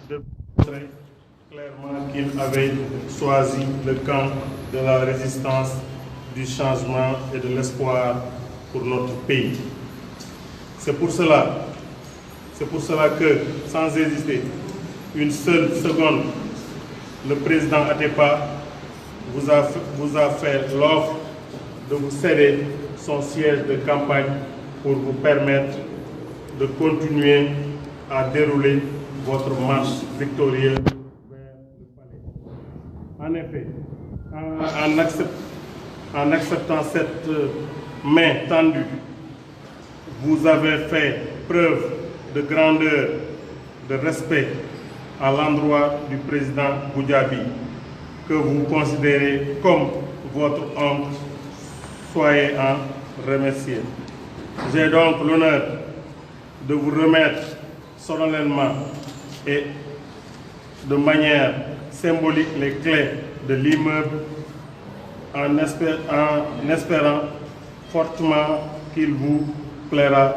de montrer clairement qu'il avait choisi le camp de la résistance, du changement et de l'espoir pour notre pays. C'est pour cela que, sans hésiter une seule seconde, le président Atepa vous a fait l'offre de vous céder son siège de campagne pour vous permettre de continuer à dérouler votre marche victorieuse vers le palais. En effet, en acceptant cette main tendue, vous avez fait preuve de grandeur, de respect à l'endroit du président Goudiaby, que vous considérez comme votre oncle soyez en remerciés. J'ai donc l'honneur de vous remettre solennellement et de manière symbolique les clés de l'immeuble en espérant fortement qu'il vous plaira,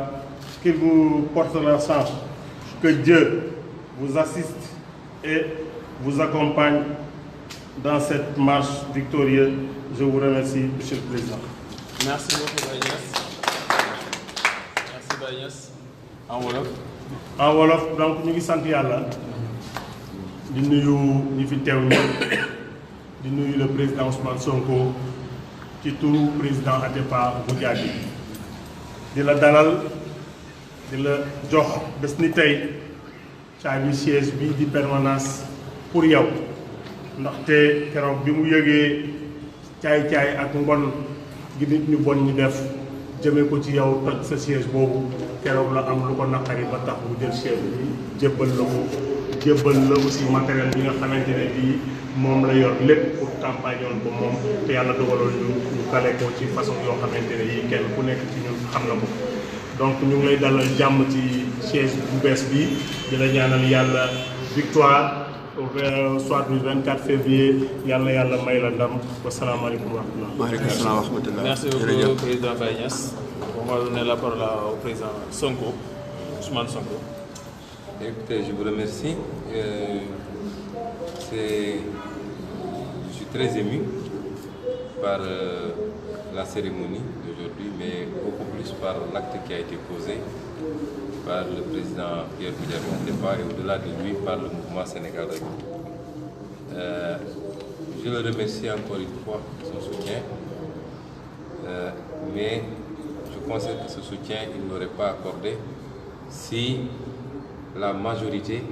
qu'il vous portera chance, que Dieu vous assiste et vous accompagne dans cette marche victorieuse. Je vous remercie, Monsieur le Président. Merci beaucoup, Baye Niass. Merci, Baye Niass. En wolof. En wolof donc ñu ngi sant yàlla di nuyu ñi fi teew ñëpp di nuyu le président Ousmane Sonko ci turu président Atepa Goudiaby di la dalal di la jox bés ni tey caabi siège bi di permanence pour yow ndaxte keroog bi mu yëgee caay-caay ak mbon gi nit ñu bon ñi def jëmee ko ci yow toj sa siège boobu keroog la am lu ko naqari ba tax mu jël siège bi jébbal la ko jébbal la aussi matériel bi nga xamante ne bii moom la yor lépp pour campagne yoon ko moom te yàlla dogaloon ñu kale ko ci façon yoo xamante ne yii kenn ku nekk ci ñun xam na ko donc ñu ngi lay dalal jàmm ci siège bu bees bi di la ñaanal yàlla victoire au soir du 24 février yàlla may la ndam wasalaamaaleykum wa rahmatulah. Waaleykum salaam wa rahmatulah. Merci beaucoup, président Baye Niass. On va donner la parole au président Sonko, Ousmane Sonko. Écoutez, je vous remercie. Je suis très ému par la cérémonie d'aujourd'hui, mais beaucoup plus par l'acte qui a été posé par le président Pierre Goudiaby Atepa et au-delà de lui par le mouvement Sénégal Rek. Je le remercie encore une fois de son soutien, mais je considère que ce soutien, il ne l'aurait pas accordé si la majorité,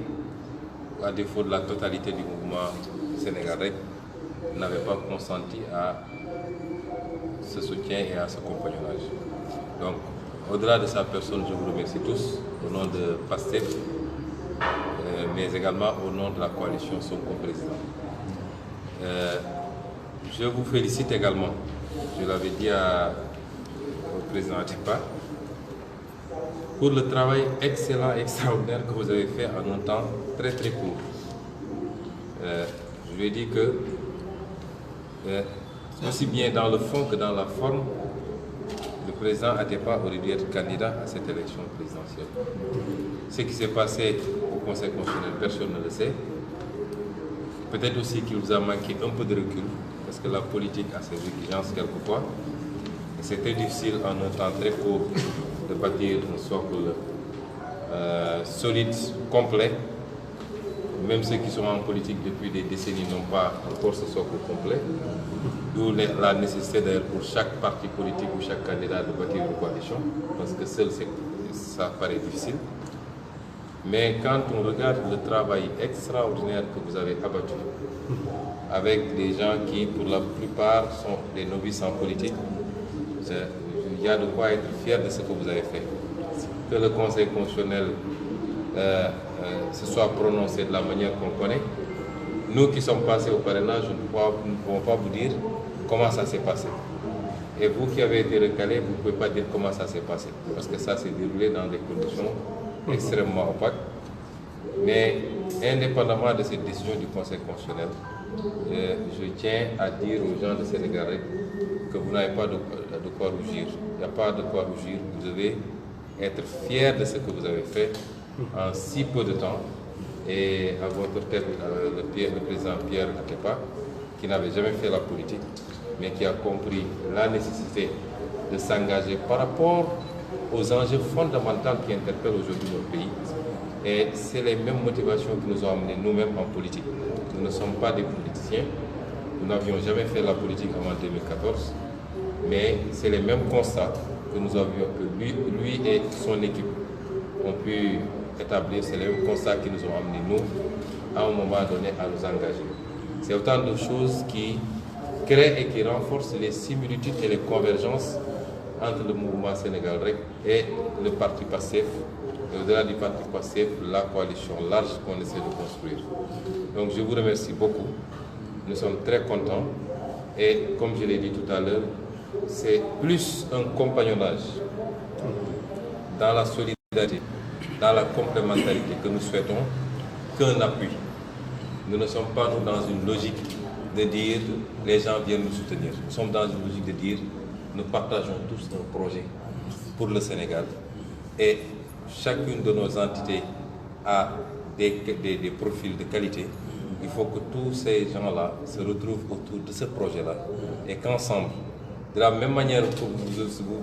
à défaut de la totalité du mouvement Sénégal Rek, n'avait pas consenti à ce soutien et à ce compagnonnage. Donc, au-delà de sa personne, je vous remercie tous au nom de PASTEF, mais également au nom de la coalition Sonko Président. Je vous félicite également, je l'avais dit au président Atepa, pour le travail excellent et extraordinaire que vous avez fait en un temps très très court. Je lui ai dit que, aussi bien dans le fond que dans la forme, le président Atepa aurait dû être candidat à cette élection présidentielle. Ce qui s'est passé au Conseil constitutionnel, personne ne le sait. Peut-être aussi qu'il vous a manqué un peu de recul, parce que la politique a ses exigences quelquefois. Et c'est très difficile en un temps très court de bâtir un socle solide, complet. Même ceux qui sont en politique depuis des décennies n'ont pas encore ce socle complet. D'où la nécessité d'ailleurs pour chaque parti politique ou chaque candidat de bâtir une coalition, parce que seul ça paraît difficile. Mais quand on regarde le travail extraordinaire que vous avez abattu, avec des gens qui pour la plupart sont des novices en politique, il y a de quoi être fier de ce que vous avez fait. Que le Conseil constitutionnel se soit prononcé de la manière qu'on connaît. Nous qui sommes passés au parrainage, nous ne pouvons pas vous dire comment ça s'est passé. Et vous qui avez été recalés, vous ne pouvez pas dire comment ça s'est passé. Parce que ça s'est déroulé dans des conditions extrêmement opaques. Mais indépendamment de cette décision du Conseil constitutionnel, je tiens à dire aux gens de Sénégal que vous n'avez pas de quoi rougir. Il n'y a pas de quoi rougir. Vous devez être fiers de ce que vous avez fait en si peu de temps. Et à votre tête, le président Pierre Atepa, qui n'avait jamais fait la politique, mais qui a compris la nécessité de s'engager par rapport aux enjeux fondamentaux qui interpellent aujourd'hui notre pays. Et c'est les mêmes motivations qui nous ont amenés nous-mêmes en politique. Nous ne sommes pas des politiciens, nous n'avions jamais fait la politique avant 2014, mais c'est les mêmes constats que nous avions, que lui et son équipe ont pu établir, c'est les mêmes constats qui nous ont amenés, nous, à un moment donné, à nous engager. C'est autant de choses qui créent et qui renforcent les similitudes et les convergences entre le mouvement Sénégal Rek et le parti PASTEF, et au-delà du parti PASTEF, la coalition large qu'on essaie de construire. Donc je vous remercie beaucoup, nous sommes très contents et comme je l'ai dit tout à l'heure, c'est plus un compagnonnage dans la solidarité, dans la complémentarité que nous souhaitons qu'un appui. Nous ne sommes pas nous dans une logique de dire les gens viennent nous soutenir. Nous sommes dans une logique de dire nous partageons tous un projet pour le Sénégal et chacune de nos entités a des profils de qualité. Il faut que tous ces gens-là se retrouvent autour de ce projet-là et qu'ensemble, de la même manière que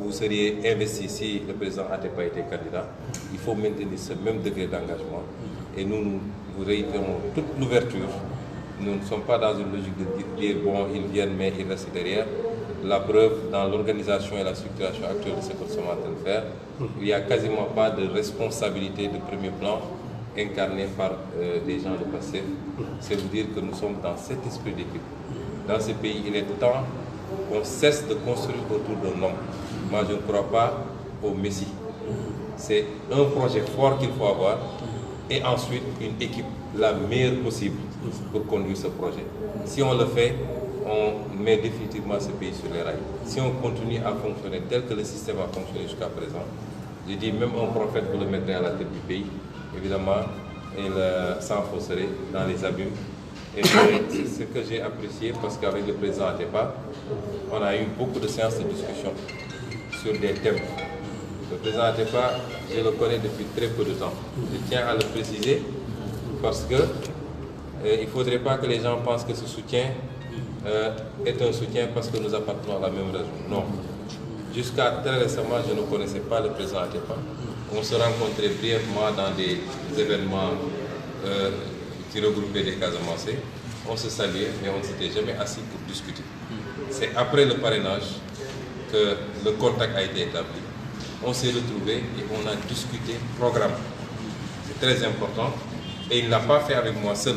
vous seriez investi si le président Atepa était candidat, il faut maintenir ce même degré d'engagement et nous réitérons toute l'ouverture. Nous ne sommes pas dans une logique de dire bon, ils viennent mais ils restent derrière. La preuve, dans l'organisation et la structuration actuelle de ce que nous sommes en train de faire, il n'y a quasiment pas de responsabilité de premier plan incarnée par des gens du passé. C'est vous dire que nous sommes dans cet esprit d'équipe. Dans ce pays, il est temps qu'on cesse de construire autour d'un homme. Moi, je ne crois pas au Messie. C'est un projet fort qu'il faut avoir et ensuite une équipe la meilleure possible pour conduire ce projet. Si on le fait, on met définitivement ce pays sur les rails. Si on continue à fonctionner tel que le système a fonctionné jusqu'à présent, je dis même un prophète vous le mettrait à la tête du pays, évidemment, il s'enfoncerait dans les abîmes. Et c'est ce que j'ai apprécié parce qu'avec le président Atepa, on a eu beaucoup de séances de discussion sur des thèmes. Le président Atepa, je le connais depuis très peu de temps. Je tiens à le préciser parce que il ne faudrait pas que les gens pensent que ce soutien est un soutien parce que nous appartenons à la même région. Non. Jusqu'à très récemment, je ne connaissais pas le président Atepa. On se rencontrait brièvement dans des événements qui regroupaient des Casamancés. On se saluait, mais on ne s'était jamais assis pour discuter. C'est après le parrainage que le contact a été établi. On s'est retrouvés et on a discuté programme. C'est très important. Et il ne l'a pas fait avec moi seul.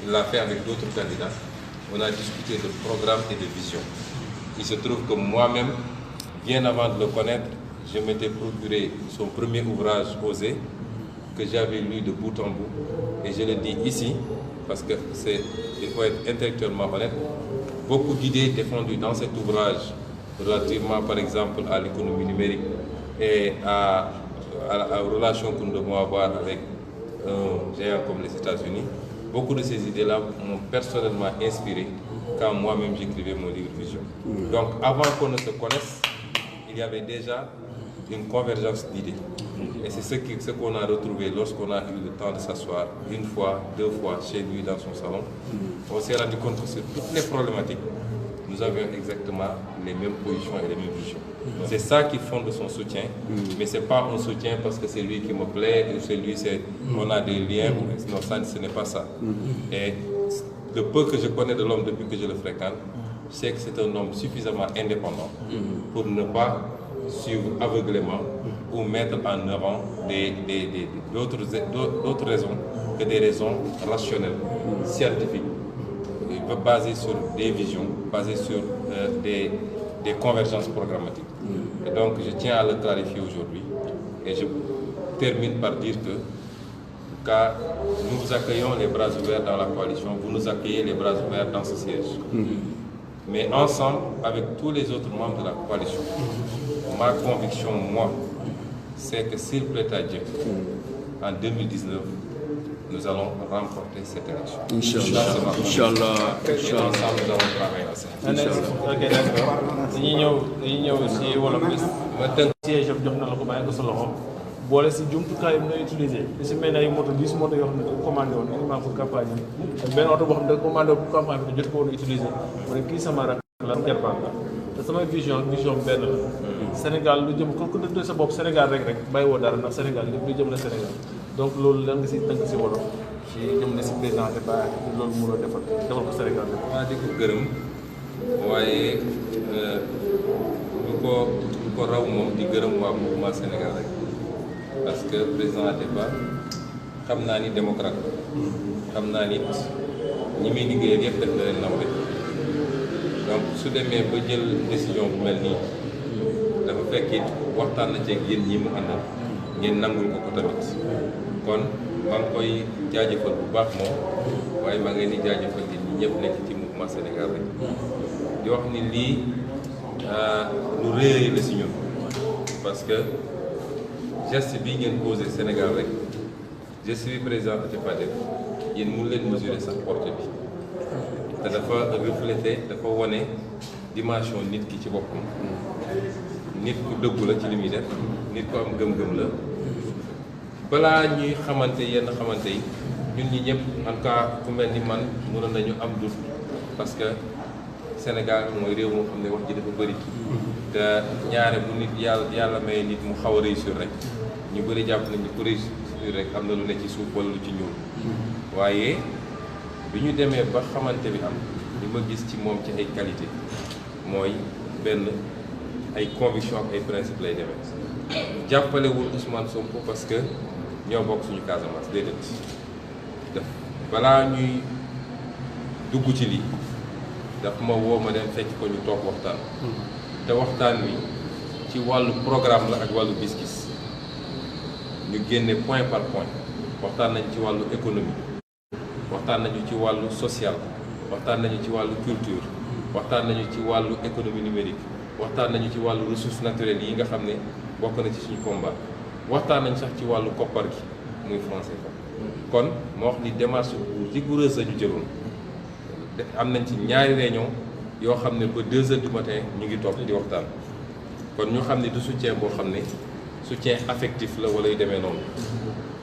Il l'a fait avec d'autres candidats. On a discuté de programme et de vision. Il se trouve que moi-même, bien avant de le connaître, je m'étais procuré son premier ouvrage, Oser, que j'avais lu de bout en bout. Et je le dis ici, parce qu'il faut être intellectuellement honnête. Beaucoup d'idées défendues dans cet ouvrage, relativement par exemple à l'économie numérique et à la relation que nous devons avoir avec un géant comme les États-Unis, beaucoup de ces idées-là m'ont personnellement inspiré quand moi-même j'écrivais mon livre Vision. Donc avant qu'on ne se connaisse, il y avait déjà une convergence d'idées. Et c'est ce qu'on a retrouvé lorsqu'on a eu le temps de s'asseoir une fois, deux fois chez lui dans son salon. On s'est rendu compte que sur toutes les problématiques, nous avions exactement les mêmes positions et les mêmes visions. C'est ça qui fonde son soutien, mais ce n'est pas un soutien parce que c'est lui qui me plaît, ou c'est lui, on a des liens, non, ça, ce n'est pas ça. Et le peu que je connais de l'homme depuis que je le fréquente, je sais que c'est un homme suffisamment indépendant pour ne pas suivre aveuglément ou mettre en avant d'autres raisons que des raisons rationnelles, scientifiques, basées sur des visions, basées sur des convergences programmatiques. Et donc je tiens à le clarifier aujourd'hui et je termine par dire que car nous vous accueillons les bras ouverts dans la coalition, vous nous accueillez les bras ouverts dans ce siège. Mais ensemble, avec tous les autres membres de la coalition, ma conviction, moi, c'est que s'il plaît à Dieu, en 2019, nous allons remporter cette élection. Inch'Allah. Et ensemble, nous allons travailler à ça. Ok, d'accord. dañuy ñëw si wolof bi. ma tënk siège am jox na la ko bàyyi ko sa loxo boole si jumtukaay yi ñooy utilisé li si mel ne ay moto 10 moto yoo xam ne dafa commandé woon uniquement pour campagne bi ak benn oto boo xam ne dafa commandé woon pour campagne bi jot ko woon a utilisé mu ne kii sama rakk la jarbaat la te sama vision benn la Sénégal lu jëm ko dëgg sa bopp Sénégal rek bàyyi woo dara ndax Sénégal lépp lu jëm la Sénégal donc loolu lan nga si tënk si wolof si jëm na si président te ba loolu mënoo defal ko Sénégal rek. maa di ko gërëm waaye lu ko raw moom di gërëm waa mouvement Sénégal rek parce que président Atepa xam naa ni démocrate xam naa ni ñi muy liggéeyal yëpp def na leen nawle donc su demee ba jël décision bu mel nii dafa fekk it waxtaan na ceeg yéen ñi mu àndal ngeen nangul ko tamit kon maa ngi koy jaajëfal bu baax moom waaye maa ngi leen di jaajëfal yéen ñi ñëpp nekk ci mouvement Sénégal rek di wax ni lii lu rëy la si ñun parce que geste bii ngeen posé Sénégal rek geste bi président Atepa def yéen mun leen mesurer sax portée bi te dafa refléter dafa wane dimension nit ki ci boppam nit ku dëggu la ci li muy def nit ku am gëm-gëm la balaa ñuy xamante yenn xamante yi ñun ñi ñëpp en tout cas ku mel ni man mënoon nañu am doute parce que Sénégal mooy réew moo xam ne wax ji dafa bëri te ñaare bu nit yàlla may nit mu xaw a réussir rek ñu bëri jàpp nañu ku réussir rek am na lu ne ci suuf wala lu ci ñuul waaye bi ñu demee ba xamante bi am li ma gis ci moom ci ay qualité mooy benn ay conviction ak ay principe lay demee jàppalewul Ousmane Sonko parce que ñoo bokk suñu Casamance déedéet daf balaa ñuy dugg ci lii daf ma woo ma dem fekk ko ñu toog waxtaan te waxtaan wi ci wàllu programme la ak wàllu gis-gis ñu génne point par point waxtaan nañ ci wàllu économie waxtaan nañu ci wàllu social waxtaan nañu ci wàllu culture waxtaan nañu ci wàllu économie numérique waxtaan nañu ci wàllu ressources naturelles yi nga xam ne bokk na ci suñu combat waxtaan nañu sax ci wàllu koppar gi muy français kon moo wax ni démarche bu rigoureuse la ñu jëloon am nañ ci ñaari réunion yoo xam ne ba 2 heures du matin ñu ngi toog di waxtaan kon ñu xam ne du soutien boo xam ne soutien affectif la wala yu demee noonu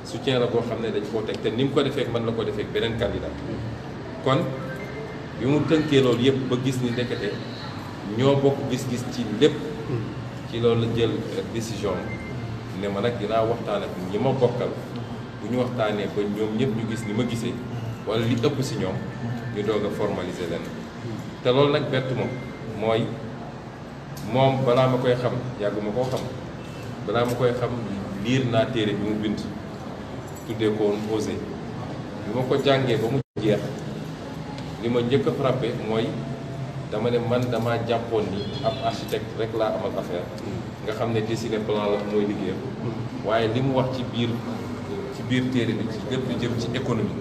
soutien la boo xam ne dañ koo teg te ni mu ko defee mën na ko defee beneen candidat kon bi mu tënkee loolu yëpp ba gis ni ndekete ñoo bokk gis-gis ci lépp ci loolu la jël décision ne ma nag dinaa waxtaan ak ñi ma bokkal bu ñu waxtaanee ba ñoom ñëpp ñu gis ni ma gisee wala li ëpp si ñoom ñu doog a formaliser leen te loolu nag bett moom mooy moom balaa ma koy xam yàgguma koo xam balaa ma koy xam liir naa téere bi mu bind tuddee ko woon Osé bi ma ko jàngee ba mu jeex li ma njëkk a frappé mooy dama ne man dama jàppoon ni ab architecte rek laa amal affaire nga xam ne dessiner plan la mooy liggéeyam waaye li mu wax ci biir téere bi ci lépp jëm ci économie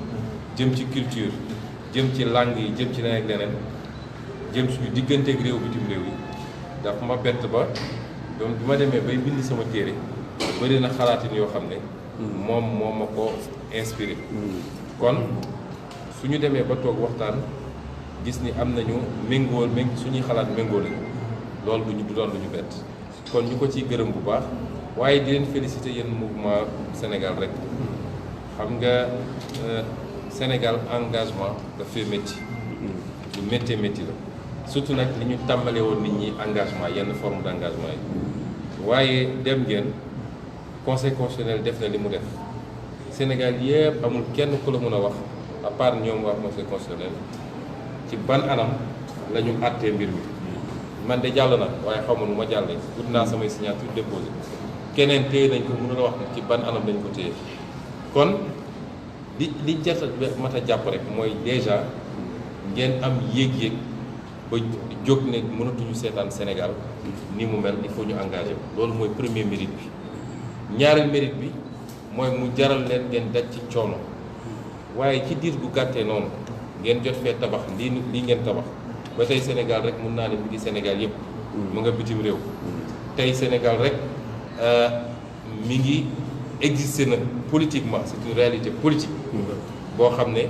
jëm ci culture jëm ci langue yi jëm ci leneen ak leneen jëm suñu digganteeg réew bitim réew yi daf ma bett ba donc bi ma demee bay bind sama téere bëri na xalaatin yoo xam ne moom moo ma ko inspiré kon suñu demee ba toog waxtaan gis ni am nañu suñuy xalaat méngoo lañu loolu du doon lu ñu bett kon ñu ko ciy gërëm bu baax waaye di leen féliciter yéen mouvement Sénégal rek xam nga Sénégal engagement dafay métti lu méttee métti la surtout nag li ñu tàmbalee woon nit ñi engagement yenn forme d' engagement yi waaye dem ngeen conseil constitutionnel def na li mu def Sénégal yëpp amul kenn ku la mën a wax à part ñoom waa conseil constitutionnel ci ban anam la ñu àttee mbir mi man de jàll na waaye xaw ma nu ma jàllee wut naa samay signature déposé keneen téye nañ ko mënul a wax ci ban anam lañ ko téye kon li jot a mat a jàpp rek mooy déjà ngeen am yéeg-yéeg ba jóg ne mënatuñu seetaan Sénégal ni mu mel il faut ñu engagé loolu mooy premier mérite bi ñaareel mérite bi mooy mu jaral leen ngeen daj ci coono waaye ci diir bu gàttee noonu ngeen jot fee tabax lii ngeen tabax ba tey Sénégal rek mun naa ne bi di Sénégal yëpp mu nga bitim réew tey Sénégal rek mi ngi existé na politiquement c'est une réalité politique boo xam ne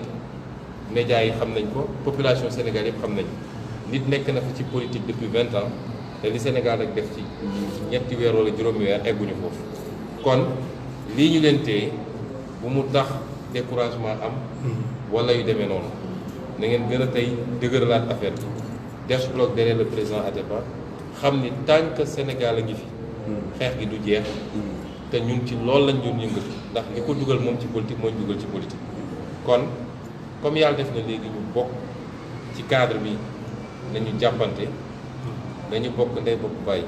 médias yi xam nañ ko population Sénégal yëpp xam nañ nit nekk na fa ci politique depuis 20 ans te li Sénégal rek def ci ñetti weer wala juróomi weer egguñu foofu kon lii ñu leen téye bu mu tax découragement am wala yu demee noonu na ngeen gën a tey dëgëralaat affaire bi def bloc derrière le président Atepa xam ni tant que Sénégal a ngi fi xeex gi du jeex te ñun ci loolu lañ doon yëngatu ndax li ko dugal moom ci politique mooy dugal ci politique kon comme yàlla def na léegi ñu bokk ci cadre bi nañu jàppante nañu bokk ndey bokk bàyyi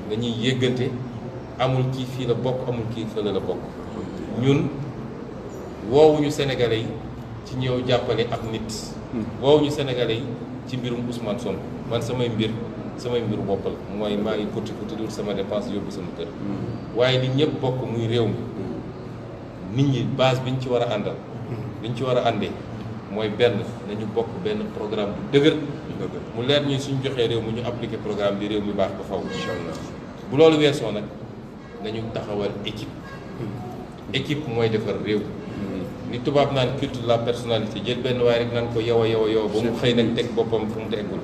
nañuy yëggante amul kii fii la bokk amul kii fële la bokk ñun woowuñu Sénégalais yi ci ñëw jàppale ab nit woowuñu Sénégalais yi ci mbirum Ousmane Sonko man samay mbiru bopp la mooy maa ngi kurti dul sama dépense yóbbu sama kër waaye li ñëpp bokk muy réew mi nit ñi base bi ñu ci war a àndal li ñu ci war a àndee mooy benn nañu bokk benn programme bu dëgër mu leer ñi suñ joxee réew mi ñu appliquer programme bi réew mi baax ba faw inchallah bu loolu weesoo nag nañu taxawal équipe mooy defar réew ni tubaab naan culte de la personnalité jël benn waaye rek naan ko yow a yow a yow ba mu xëy nag teg boppam fu mu teggul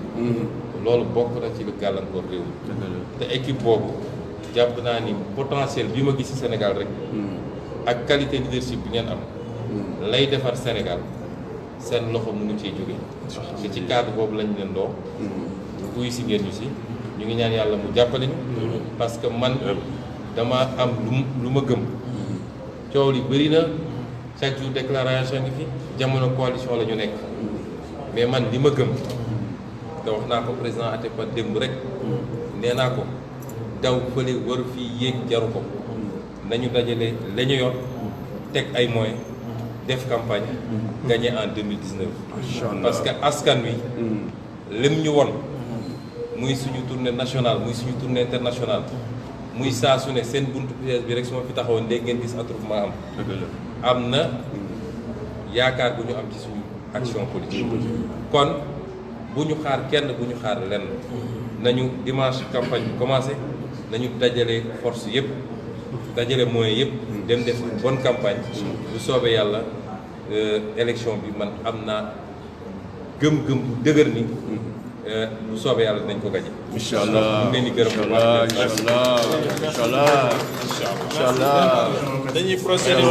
loolu bokk na ci lu gàllankoor réew te équipe boobu jàpp naa ni potentiel bi ma gis ci Sénégal rek ak qualité leadership bi ngeen am lay defar Sénégal seen loxo mënu ciy jóge te ci cadre boobu lañ leen doo uy si ngeen ñu si ñu ngi ñaan yàlla mu jàppale ñu parce que man dama am lu ma gëm coow li bëri na chaque jour déclaration ngi fi jamono coalition la ñu nekk mais man li ma gëm te wax naa ko président Atepa démb rek nee naa ko daw fële war fii yéeg jaru ko nañu dajale la ñu yor teg ay moyens def campagne gagné en 2019 parce que askan wi lim ñu won muy suñu tournée nationale muy suñu tournée internationale muy saa su ne seen buntu pièce bi rek su ma fi taxawoon léegi ngeen gis attroupement am na yaakaar bu ñu am ci suñu action politique kon bu ñu xaar kenn bu ñu xaar lenn nañu dimanche campagne bi commencé nañu dajale force yëpp dajale moyens yëpp dem def une bonne campagne bu soobee yàlla élection bi man am naa gëm-gëm bu dëgër ni bu soobee yàlla dinañ ko gañe inchallah mu leen di gërëm bu baax inchallah dañuy procéder